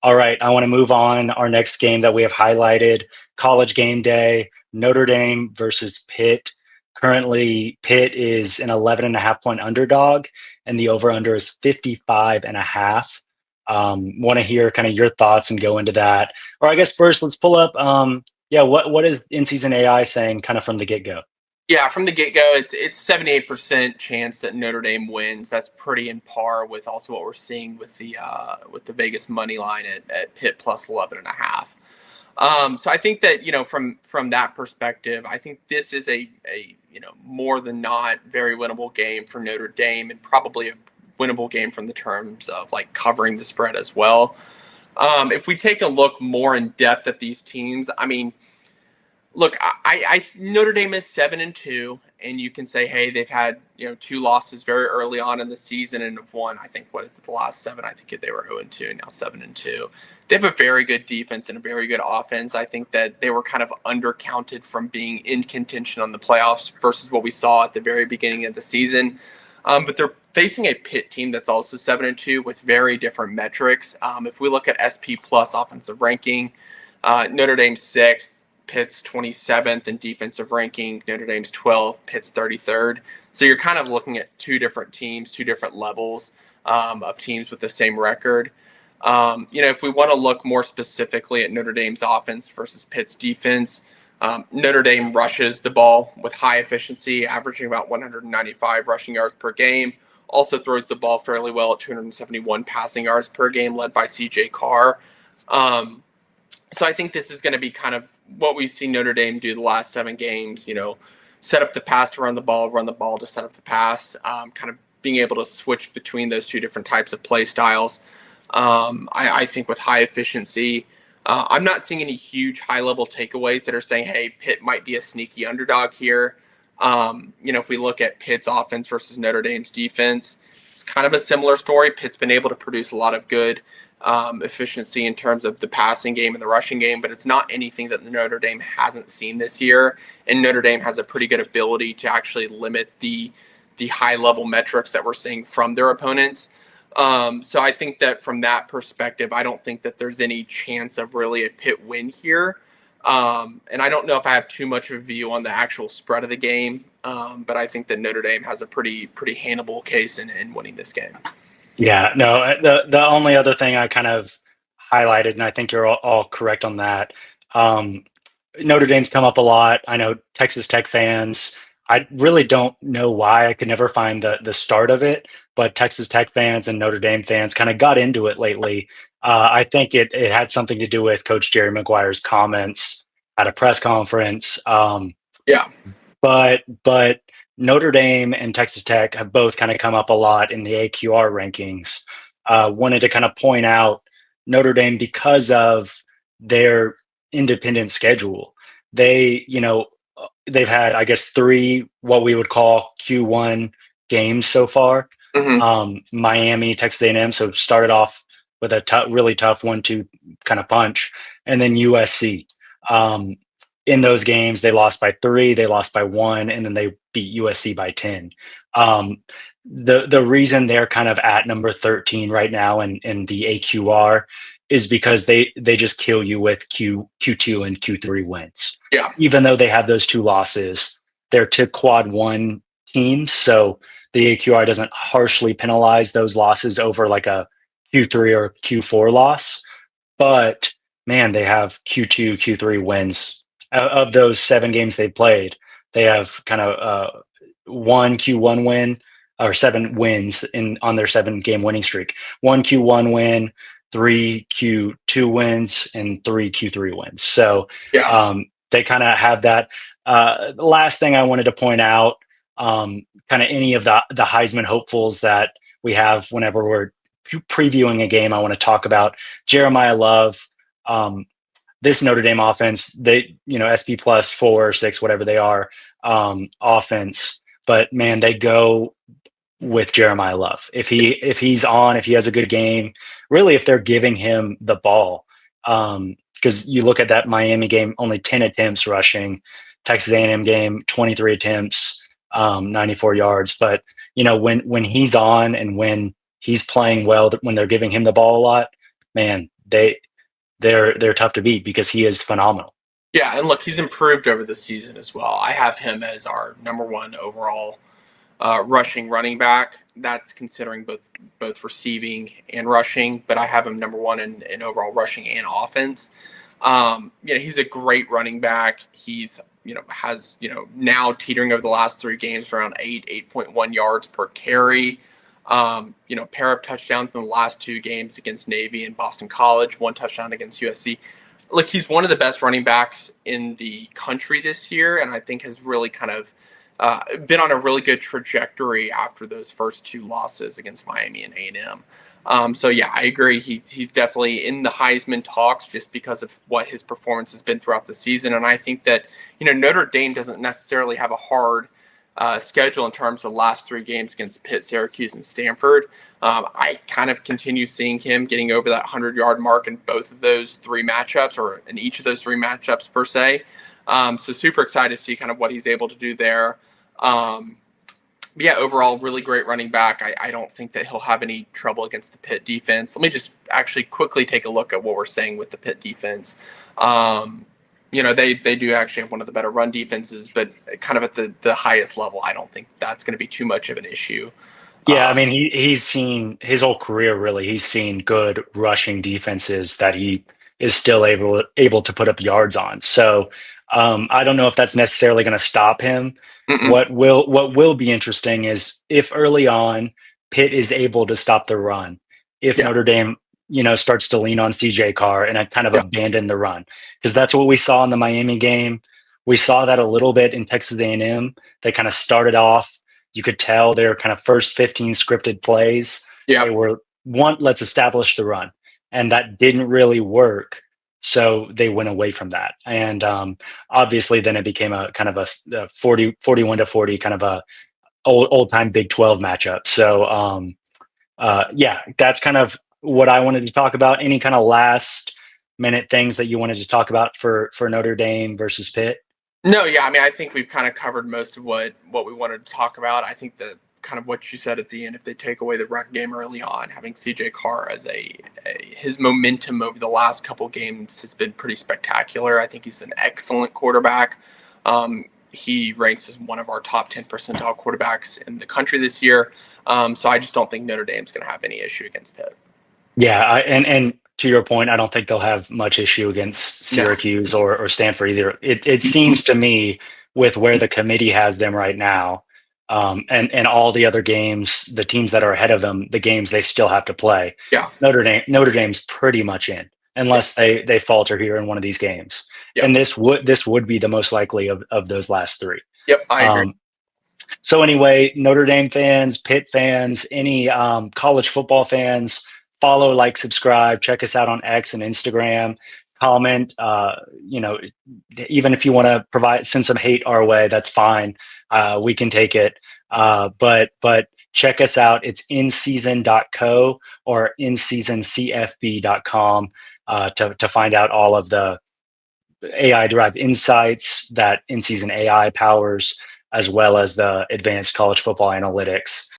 All right, I want to move on. Our next game that we have highlighted, College Gameday, Notre Dame versus Pitt. Currently, Pitt is an 11.5 point underdog, and the over/under is 55.5. Want to hear kind of your thoughts and go into that. Or I guess first, let's pull up. What is in-season AI saying kind of from the get-go? Yeah, from the get go, it's 78% chance that Notre Dame wins. That's pretty in par with also what we're seeing with the Vegas money line at Pitt plus 11.5. So I think that from that perspective, I think this is a more than not very winnable game for Notre Dame, and probably a winnable game from the terms of like covering the spread as well. If we take a look more in depth at these teams, I mean, look, I Notre Dame is 7-2, and you can say, hey, they've had two losses very early on in the season, and have won. I think what is it, the last seven? I think they were 0-2, now 7-2. They have a very good defense and a very good offense. I think that they were kind of undercounted from being in contention on the playoffs versus what we saw at the very beginning of the season. But they're facing a Pitt team that's also 7-2 with very different metrics. If we look at SP Plus offensive ranking, Notre Dame's 6th. Pitt's 27th in defensive ranking, Notre Dame's 12th, Pitt's 33rd. So you're kind of looking at two different teams, two different levels of teams with the same record. If we want to look more specifically at Notre Dame's offense versus Pitt's defense, Notre Dame rushes the ball with high efficiency, averaging about 195 rushing yards per game. Also throws the ball fairly well at 271 passing yards per game, led by CJ Carr. So I think this is going to be kind of what we've seen Notre Dame do the last 7 games, set up the pass to run the ball to set up the pass, kind of being able to switch between those two different types of play styles. I think with high efficiency, I'm not seeing any huge high-level takeaways that are saying, hey, Pitt might be a sneaky underdog here. If we look at Pitt's offense versus Notre Dame's defense, it's kind of a similar story. Pitt's been able to produce a lot of good efficiency in terms of the passing game and the rushing game, but it's not anything that Notre Dame hasn't seen this year. And Notre Dame has a pretty good ability to actually limit the high level metrics that we're seeing from their opponents. So I think that from that perspective, I don't think that there's any chance of really a Pitt win here. And I don't know if I have too much of a view on the actual spread of the game, but I think that Notre Dame has a pretty handleable case in winning this game. Yeah, no, the only other thing I kind of highlighted, and I think you're all correct on that. Notre Dame's come up a lot. I know Texas Tech fans. I really don't know why. I could never find the start of it, but Texas Tech fans and Notre Dame fans kind of got into it lately. I think it had something to do with Coach Jerry Maguire's comments at a press conference. Yeah. But Notre Dame and Texas Tech have both kind of come up a lot in the AQR rankings. Wanted to kind of point out Notre Dame because of their independent schedule. They've had, I guess, 3 what we would call Q1 games so far. Mm-hmm. Miami, Texas A&M. So started off with a really tough 1-2 kind of punch, and then USC. In those games, they lost by 3, they lost by 1, and then they beat USC by 10. The reason they're kind of at number 13 right now in the AQR is because they just kill you with Q2 and Q3 wins. Yeah. Even though they have those 2 losses, they're to quad 1 teams, so the AQR doesn't harshly penalize those losses over like a Q3 or Q4 loss. But man, they have Q2, Q3 wins. Of those 7 games they've played, they have kind of 1 Q1 win, or 7 wins on their 7-game winning streak. 1 Q1 win, 3 Q2 wins, and 3 Q3 wins. So Yeah. they kind of have that. The last thing I wanted to point out, kind of any of the Heisman hopefuls that we have whenever we're previewing a game, I want to talk about Jeremiyah Love. This Notre Dame offense, they, SP plus 4 or 6, whatever they are, offense. But man, they go with Jeremiyah Love. If he's on, if he has a good game, really, if they're giving him the ball, because you look at that Miami game, only 10 attempts rushing, Texas A&M game, 23 attempts, 94 yards. But when he's on and when he's playing well, when they're giving him the ball a lot, man, they they're tough to beat because he is phenomenal. Yeah, and look, he's improved over the season as well. I have him as our number one overall rushing running back. That's considering both receiving and rushing, but I have him number one in overall rushing and offense. He's a great running back. He's has now teetering over the last 3 games around 8.1 yards per carry. Pair of touchdowns in the last 2 games against Navy and Boston College, 1 touchdown against USC. Look, he's one of the best running backs in the country this year, and I think has really kind of been on a really good trajectory after those first 2 losses against Miami and A&M. So yeah, I agree. He's definitely in the Heisman talks just because of what his performance has been throughout the season, and I think that Notre Dame doesn't necessarily have a hard schedule in terms of the last 3 games against Pitt, Syracuse, and Stanford. I kind of continue seeing him getting over that 100-yard mark in both of those 3 matchups, or in each of those 3 matchups per se. So super excited to see kind of what he's able to do there. Yeah, overall, really great running back. I don't think that he'll have any trouble against the Pitt defense. Let me just actually quickly take a look at what we're saying with the Pitt defense. They do actually have one of the better run defenses, but kind of at the highest level, I don't think that's going to be too much of an issue. Yeah, I mean he's seen his whole career really. He's seen good rushing defenses that he is still able to put up yards on. So I don't know if that's necessarily going to stop him. Mm-mm. What will be interesting is if early on Pitt is able to stop the run, if Yeah, Notre Dame starts to lean on CJ Carr and kind of yeah, abandon the run, because that's what we saw in the Miami game. We saw that a little bit in Texas A&M. They kind of started off. You could tell their kind of first 15 scripted plays. yeah, They were let's establish the run, and that didn't really work. So they went away from that, and obviously then it became a kind of a 41-40 kind of a old time Big 12 matchup. So yeah, that's kind of what I wanted to talk about. Any kind of last minute things that you wanted to talk about for Notre Dame versus Pitt? No, yeah. I mean, I think we've kind of covered most of what we wanted to talk about. I think that kind of what you said at the end, if they take away the run game early on, having CJ Carr as his momentum over the last couple games has been pretty spectacular. I think he's an excellent quarterback. He ranks as one of our top 10 percentile quarterbacks in the country this year. So I just don't think Notre Dame's going to have any issue against Pitt. Yeah, and to your point, I don't think they'll have much issue against No. Syracuse or Stanford either. It seems to me with where the committee has them right now, and all the other games, the teams that are ahead of them, the games they still have to play. Yeah. Notre Dame's pretty much in unless they falter here in one of these games. Yep. And this would be the most likely of those last 3. Yep, I agree. So anyway, Notre Dame fans, Pitt fans, any college football fans, follow, like, subscribe, check us out on X and Instagram, comment, even if you want to send some hate our way, that's fine. We can take it. But check us out. It's INSZN.co or INSZNCFB.com to find out all of the AI derived insights that in-season AI powers, as well as the advanced college football analytics